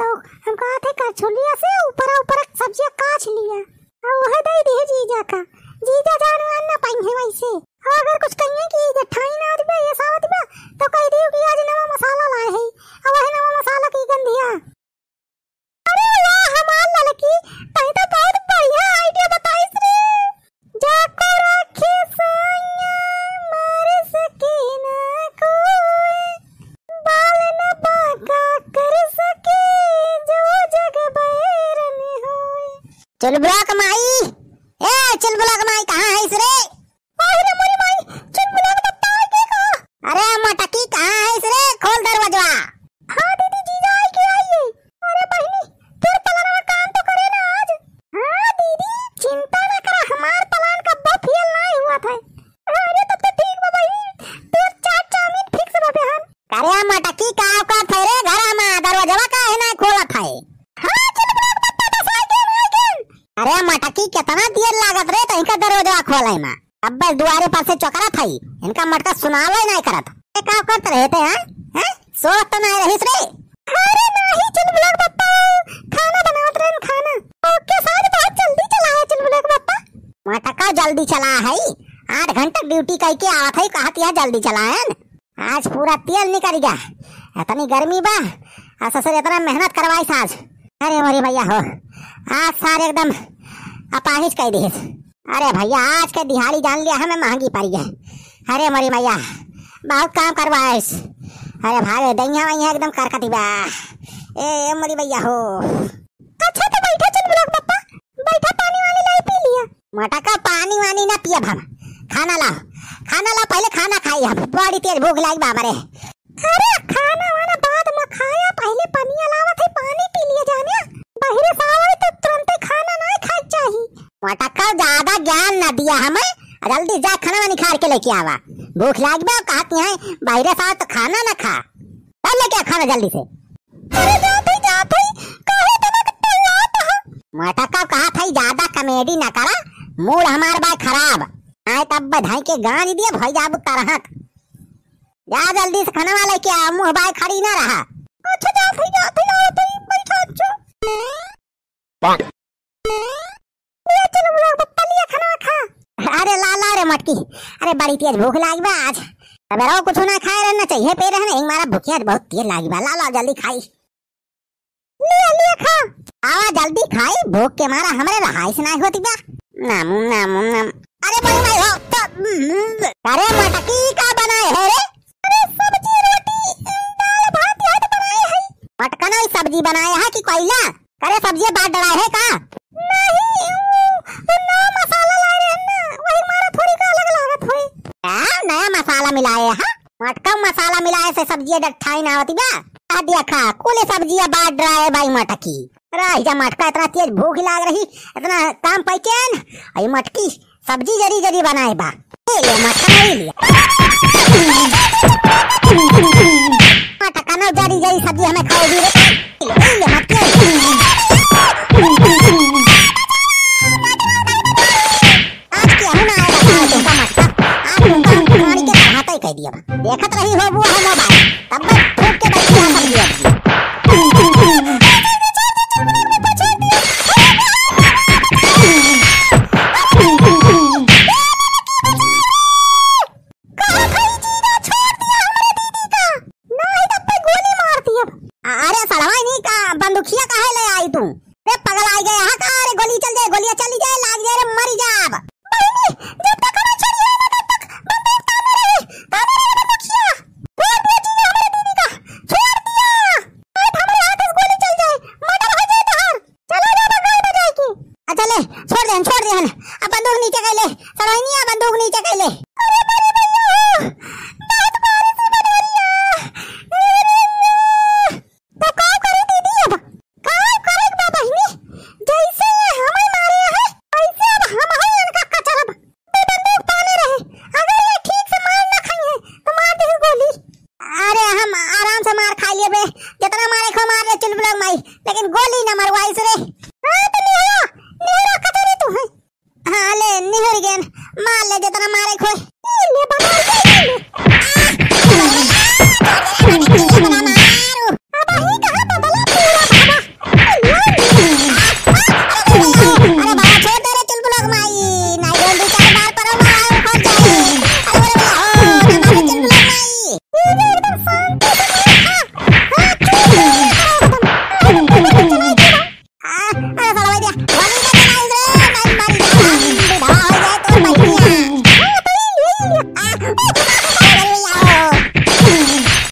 तो हम कहा थे करछुलिया से ऊपर ऊपर सब्जियां काट लिया और वह दे दी जीजा का। जीजा जान ना पाई है वैसे। और अगर कुछ कहिए कि जठाई ना दिबे ये सावत बा तो कह दियो कि आज नवा मसाला लाए है और वह नवा मसाला की गंधिया। अरे वाह हमार लड़की तई तो बहुत बढ़िया आईडिया बताइस रे। जाको राखे साया मार सके ना कोई बाल न बाका कर सके जो जग बैरन होए। चल बुला कमाई ए चल बुला कमाई कहां है इस रे? ओए रे मोरी माई चल बुला के बता के का। अरे मटकी कहां है इस रे? खोल दरवाजा। हां दीदी जीजा आई के आइए। अरे बहनी फिर पलाना काम तो करे ना आज। हां दीदी चिंता ना कर हमार प्लान का फेल नहीं हुआ था। अरे तब तो ठीक बा बहनी फिर चाट चाउमीन फिक्स बा बहन। अरे मटकी का औकात है रे घर में दरवाजा का है ना खोला था। हां चल बुला के बता दे साइकिल। अरे मटकी कितना देर लागत रे तो इनका दरवाजा खोले में। अब बस दुआरे पर से चौकरा थाई इनका मटका सुनावे नहीं करत। ये का करत रहते हैं सोच तो नहीं रहिस रे। अरे नहीं चल बुला के पप्पा खाना बनावत रहे खाना। ओके साथ बहुत जल्दी चला है चल बुला के पप्पा। मटका जल्दी चला है 8 घंटा ड्यूटी करके आवत है कहत या जल्दी चला है। आज पूरा तेल निकल गया इतनी गर्मी बा ससुर इतना मेहनत करवाई आज। अरे मरी भैया हो आज सारे एकदम अपाहिज कह दी। अरे भैया आज के दिहाड़ी जान लिया हमें महंगी पड़ी है। अरे मरी भैया बहुत काम करवाए। अरे भाई दैया वही एकदम करकती बा। ए मरी भैया हो। अच्छा तो बैठा चल बुला पापा बैठा पानी वानी लाई पी लिया। मटका पानी वानी ना पिया हम खाना ला पहले खाना खाई हम बड़ी तेज भूख लगी बाबा रे। अरे खाना वाना बाद में खाया पहले पानी अलावा थे पानी पी लिया जाने बाहर सावई तो तुरंत खाना ना खाई चाहिए। मटका ज्यादा ज्ञान ना दिया हमें जल्दी जा खाना वानी खा के लेके आवा भूख लाग बा कहती है बाहर साथ तो खाना ना खा चल लेके खाना जल्दी से। अरे जाते काहे तना तैयार था। मटका कहा था ज्यादा कॉमेडी ना करा मूड हमार बा खराब आए तब बधाई के गान दिए भाई जाबू तरहत जा जल्दी से खाना वाला के आ मुंह बाय खड़ी ना रहा। अच्छा जाते बैठा अच्छा ये चलो लोग पप्पा लिया खाना खा। अरे ला रे मटकी अरे बड़ी तेज भूख लागी बा आज अब रो कुछ ना खाए रहना चाहिए पे रहना एक मारा भूखिया बहुत तेज लागी बा ला जल्दी खाई लिया खा आवा जल्दी खाई भूख के मारा हमरे रहाइश ना होती बा नाम। अरे बड़ी भाई हो तो अरे मटकी का बनाए है रे? अरे सब्जी रोटी दाल भात याद बनाए है। मटका ना सब्जी बनाया है कि कोयला अरे सब्जी बात डला है का? नहीं ना मसाला ला रहे हैं ना वही मारा थोड़ी का अलग लागत होई। नया मसाला मिलाए है मटका मसाला मिलाए से सब्जी डठाई ना होती बा आ दिया खा कोले सब्जियां बात डरा है भाई मटकी। राही जा मटका इतना तेज भूख लाग रही इतना काम पैकेन आई मटकी सब्जी जरी बनाए बा ये मटका नहीं लिया मटका ना जरी सब्जी हमें खाओ दी रे मटकी आज क्या होना आएगा तुमका मटका आज तुमका पानी के हाथ ही कह दिया देखत रही हो वो है मोबाइल तब ठोक के बैठी सब्जी बंदूकिया काहे ले आई तू रे पगल आई गया हा का रे गोली चल जाए गोलियां चली जाए लाग जाए रे मर जाब बहनी जब तक ना छोड़िए ना तब तक बंदूक ताने रहे बंदूकिया छोड़ दिया जी हमारे दीदी का छोड़ दिया आज हमारे हाथ से गोली चल जाए मर्डर हो जाए तो चलो जा गाय बजाए की अच्छा ले छोड़ दे अब बंदूक नीचे कर ले सराइनिया बंदूक नीचे कर ले। अरे मेरे भैया बहुत बारिश से बदरिया तो का करे दीदी अब का करे बा बहनी जैसे हमें मारे है ऐसे अब हम है इनका कचरब बे बंदूक ताने रहे अगर ये ठीक से मार ना खाए तो मार दे गोली। अरे हम आराम से मार खा लिए बे जितना मारे खो मार ले चुल ब्लॉग माई लेकिन गोली ना मरवाई से रे। हां तो निहरा कतरे तू है हां ले निहर गेन मार ले जितना मारे खो ले बना ले अब ही कहां बदला पूरा बाबा दिया साला भाई दिया वाली का चला इधर मैं मारी दवा हो जाए तो भाई दिया